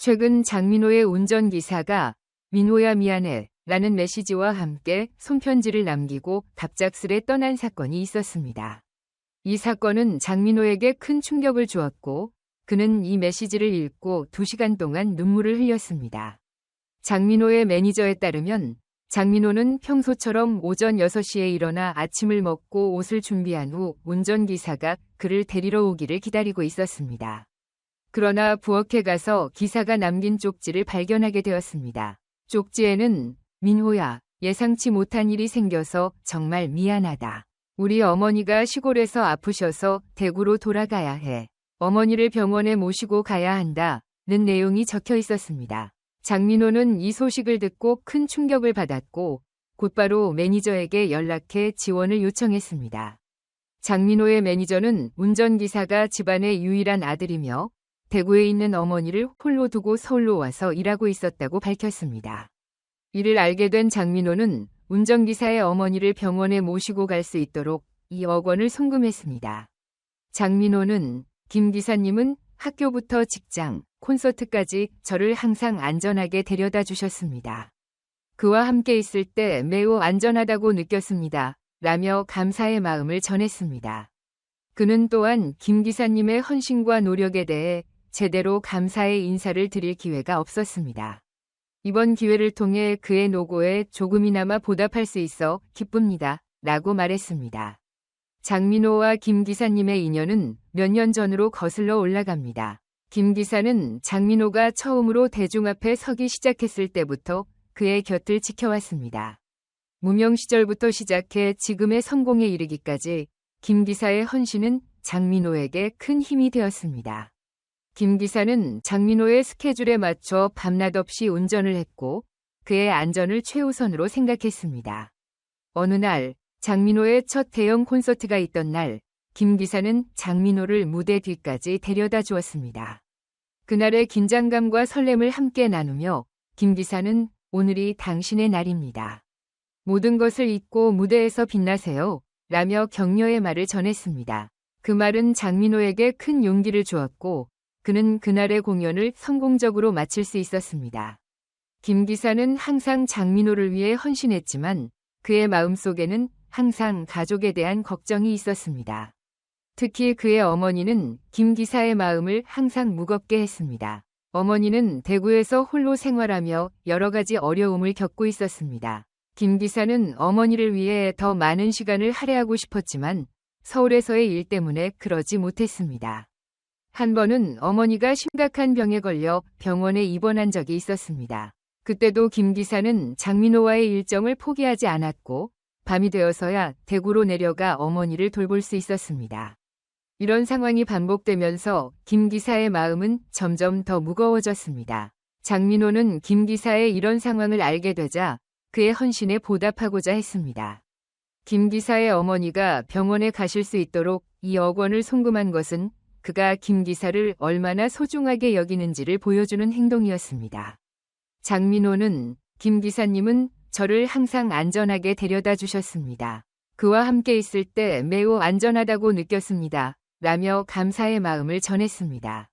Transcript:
최근 장민호의 운전기사가 민호야 미안해 라는 메시지와 함께 손편지를 남기고 갑작스레 떠난 사건이 있었습니다. 이 사건은 장민호에게 큰 충격을 주었고 그는 이 메시지를 읽고 2시간 동안 눈물을 흘렸습니다. 장민호의 매니저에 따르면 장민호는 평소처럼 오전 6시에 일어나 아침을 먹고 옷을 준비한 후 운전기사가 그를 데리러 오기를 기다리고 있었습니다. 그러나 부엌에 가서 기사가 남긴 쪽지를 발견하게 되었습니다. 쪽지에는 민호야, 예상치 못한 일이 생겨서 정말 미안하다. 우리 어머니가 시골에서 아프셔서 대구로 돌아가야 해. 어머니를 병원에 모시고 가야 한다는 내용이 적혀 있었습니다. 장민호는 이 소식을 듣고 큰 충격을 받았고 곧바로 매니저에게 연락해 지원을 요청했습니다. 장민호의 매니저는 운전기사가 집안의 유일한 아들이며 대구에 있는 어머니를 홀로 두고 서울로 와서 일하고 있었다고 밝혔습니다. 이를 알게 된 장민호는 운전기사의 어머니를 병원에 모시고 갈 수 있도록 2억 원을 송금했습니다. 장민호는 김 기사님은 학교부터 직장, 콘서트까지 저를 항상 안전하게 데려다 주셨습니다. 그와 함께 있을 때 매우 안전하다고 느꼈습니다. 라며 감사의 마음을 전했습니다. 그는 또한 김 기사님의 헌신과 노력에 대해 제대로 감사의 인사를 드릴 기회가 없었습니다. 이번 기회를 통해 그의 노고에 조금이나마 보답할 수 있어 기쁩니다. 라고 말했습니다. 장민호와 김 기사님의 인연은 몇 년 전으로 거슬러 올라갑니다. 김 기사는 장민호가 처음으로 대중 앞에 서기 시작했을 때부터 그의 곁을 지켜왔습니다. 무명 시절부터 시작해 지금의 성공에 이르기까지 김 기사의 헌신은 장민호에게 큰 힘이 되었습니다. 김 기사는 장민호의 스케줄에 맞춰 밤낮 없이 운전을 했고 그의 안전을 최우선으로 생각했습니다. 어느 날 장민호의 첫 대형 콘서트가 있던 날 김 기사는 장민호를 무대 뒤까지 데려다 주었습니다. 그날의 긴장감과 설렘을 함께 나누며 김 기사는 오늘이 당신의 날입니다. 모든 것을 잊고 무대에서 빛나세요. 라며 격려의 말을 전했습니다. 그 말은 장민호에게 큰 용기를 주었고 그는 그날의 공연을 성공적으로 마칠 수 있었습니다. 김 기사는 항상 장민호를 위해 헌신했지만 그의 마음속에는 항상 가족에 대한 걱정이 있었습니다. 특히 그의 어머니는 김 기사의 마음을 항상 무겁게 했습니다. 어머니는 대구에서 홀로 생활하며 여러 가지 어려움을 겪고 있었습니다. 김 기사는 어머니를 위해 더 많은 시간을 할애하고 싶었지만 서울에서의 일 때문에 그러지 못했습니다. 한 번은 어머니가 심각한 병에 걸려 병원에 입원한 적이 있었습니다. 그때도 김 기사는 장민호와의 일정을 포기하지 않았고 밤이 되어서야 대구로 내려가 어머니를 돌볼 수 있었습니다. 이런 상황이 반복되면서 김 기사의 마음은 점점 더 무거워졌습니다. 장민호는 김 기사의 이런 상황을 알게 되자 그의 헌신에 보답하고자 했습니다. 김 기사의 어머니가 병원에 가실 수 있도록 2억 원을 송금한 것은 그가 김 기사를 얼마나 소중하게 여기는지를 보여주는 행동이었습니다. 장민호는 김 기사님은 저를 항상 안전하게 데려다 주셨습니다. 그와 함께 있을 때 매우 안전하다고 느꼈습니다. 라며 감사의 마음을 전했습니다.